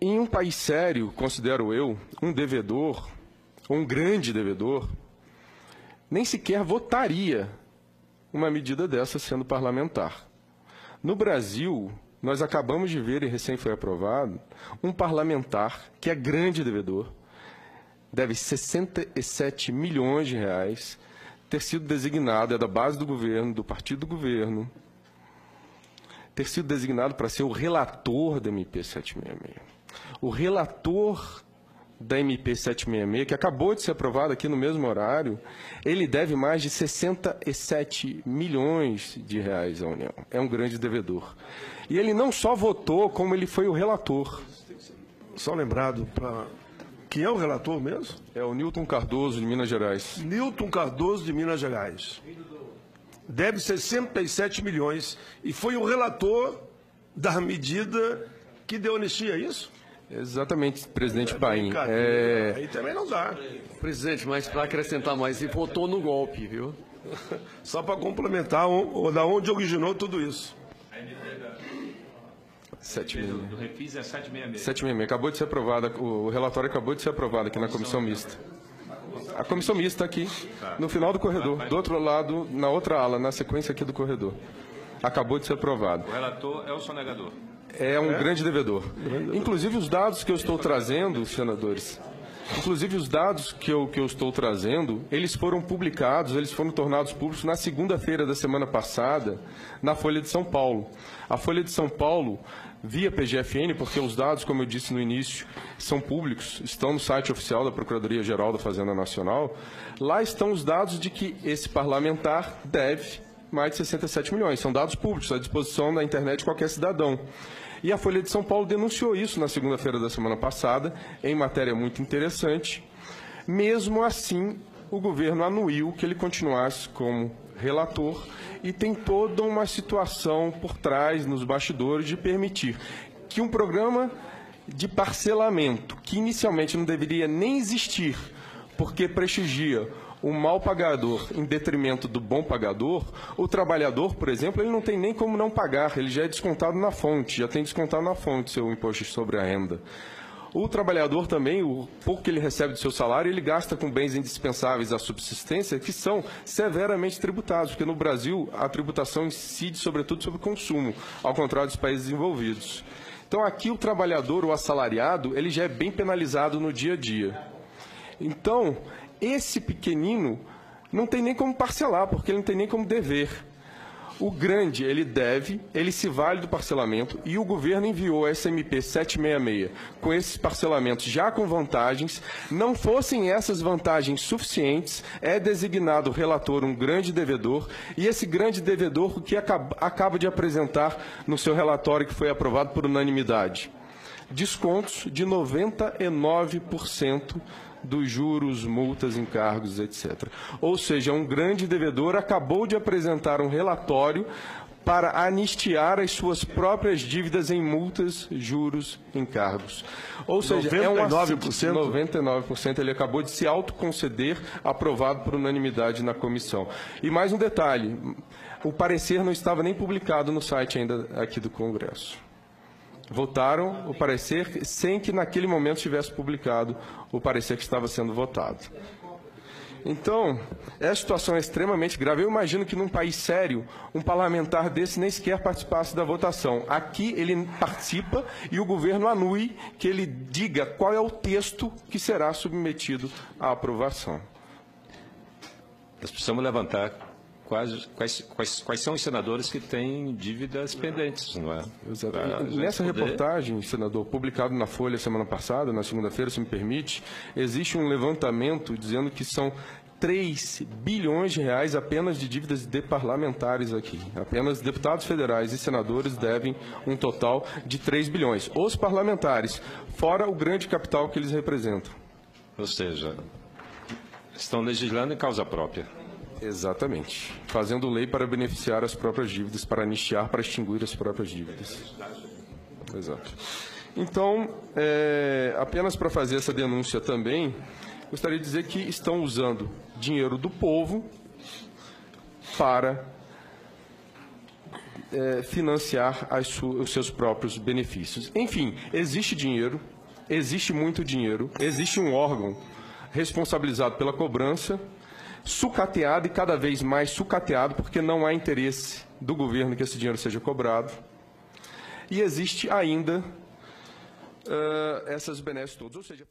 Em um país sério, considero eu, um devedor, ou um grande devedor, nem sequer votaria uma medida dessa sendo parlamentar. No Brasil, nós acabamos de ver, e recém foi aprovado, um parlamentar que é grande devedor, deve 67 milhões de reais, ter sido designado, é da base do governo, do partido do governo, ter sido designado para ser o relator da MP 766. O relator da MP 766, que acabou de ser aprovado aqui no mesmo horário, ele deve mais de 67 milhões de reais à União. É um grande devedor. E ele não só votou, como ele foi o relator. Só lembrado para... Quem é o relator mesmo? É o Newton Cardoso, de Minas Gerais. Newton Cardoso, de Minas Gerais. Deve 67 milhões e foi o relator da medida que deu anistia, é isso? Exatamente, presidente Paim. Aí também não dá. Presidente, mas para acrescentar mais, ele votou no golpe, viu? Só para complementar, da onde originou tudo isso. 766. Do Refis é 766. 766. Acabou de ser aprovado, o relatório acabou de ser aprovado aqui na comissão mista. A comissão mista aqui, no final do corredor, do outro lado, na outra ala, na sequência aqui do corredor. Acabou de ser aprovado. O relator é o sonegador. É um grande devedor. Inclusive os dados que eu estou trazendo, senadores, inclusive os dados que eu estou trazendo, eles foram publicados, eles foram tornados públicos na segunda-feira da semana passada, na Folha de São Paulo. A Folha de São Paulo, via PGFN, porque os dados, como eu disse no início, são públicos, estão no site oficial da Procuradoria-Geral da Fazenda Nacional, lá estão os dados de que esse parlamentar deve mais de 67 milhões. São dados públicos, à disposição da internet de qualquer cidadão. E a Folha de São Paulo denunciou isso na segunda-feira da semana passada, em matéria muito interessante. Mesmo assim, o governo anuiu que ele continuasse como relator e tem toda uma situação por trás, nos bastidores, de permitir que um programa de parcelamento, que inicialmente não deveria nem existir, porque prestigia o mal pagador em detrimento do bom pagador, o trabalhador, por exemplo, ele não tem nem como não pagar, ele já é descontado na fonte, já tem descontado na fonte seu imposto sobre a renda. O trabalhador também, o pouco que ele recebe do seu salário, ele gasta com bens indispensáveis à subsistência, que são severamente tributados, porque no Brasil a tributação incide sobretudo sobre o consumo, ao contrário dos países desenvolvidos. Então aqui o trabalhador, o assalariado, ele já é bem penalizado no dia a dia. Então, esse pequenino não tem nem como parcelar, porque ele não tem nem como dever. O grande, ele deve, ele se vale do parcelamento, e o governo enviou a SMP 766 com esses parcelamentos já com vantagens. Não fossem essas vantagens suficientes, é designado o relator um grande devedor, e esse grande devedor, o que acaba de apresentar no seu relatório que foi aprovado por unanimidade? Descontos de 99% dos juros, multas, encargos, etc. Ou seja, um grande devedor acabou de apresentar um relatório para anistiar as suas próprias dívidas em multas, juros, encargos. Ou seja, 99% ele acabou de se autoconceder, aprovado por unanimidade na comissão. E mais um detalhe, o parecer não estava nem publicado no site ainda aqui do Congresso. Votaram o parecer sem que naquele momento tivesse publicado o parecer que estava sendo votado. Então, essa situação é extremamente grave. Eu imagino que num país sério, um parlamentar desse nem sequer participasse da votação. Aqui ele participa e o governo anui que ele diga qual é o texto que será submetido à aprovação. Nós precisamos levantar quais são os senadores que têm dívidas pendentes, não é? Exatamente. Nessa reportagem, senador, publicado na Folha semana passada, na segunda-feira, se me permite, existe um levantamento dizendo que são 3 bilhões de reais apenas de dívidas de parlamentares aqui. Apenas deputados federais e senadores devem um total de 3 bilhões. Os parlamentares, fora o grande capital que eles representam. Ou seja, estão legislando em causa própria. Exatamente. Fazendo lei para beneficiar as próprias dívidas, para anistiar, para extinguir as próprias dívidas. Exato. Então, apenas para fazer essa denúncia também, gostaria de dizer que estão usando dinheiro do povo para financiar os seus próprios benefícios. Enfim, existe dinheiro, existe muito dinheiro, existe um órgão responsabilizado pela cobrança, sucateado e cada vez mais sucateado, porque não há interesse do governo que esse dinheiro seja cobrado. E existe ainda essas benesses todas. Ou seja,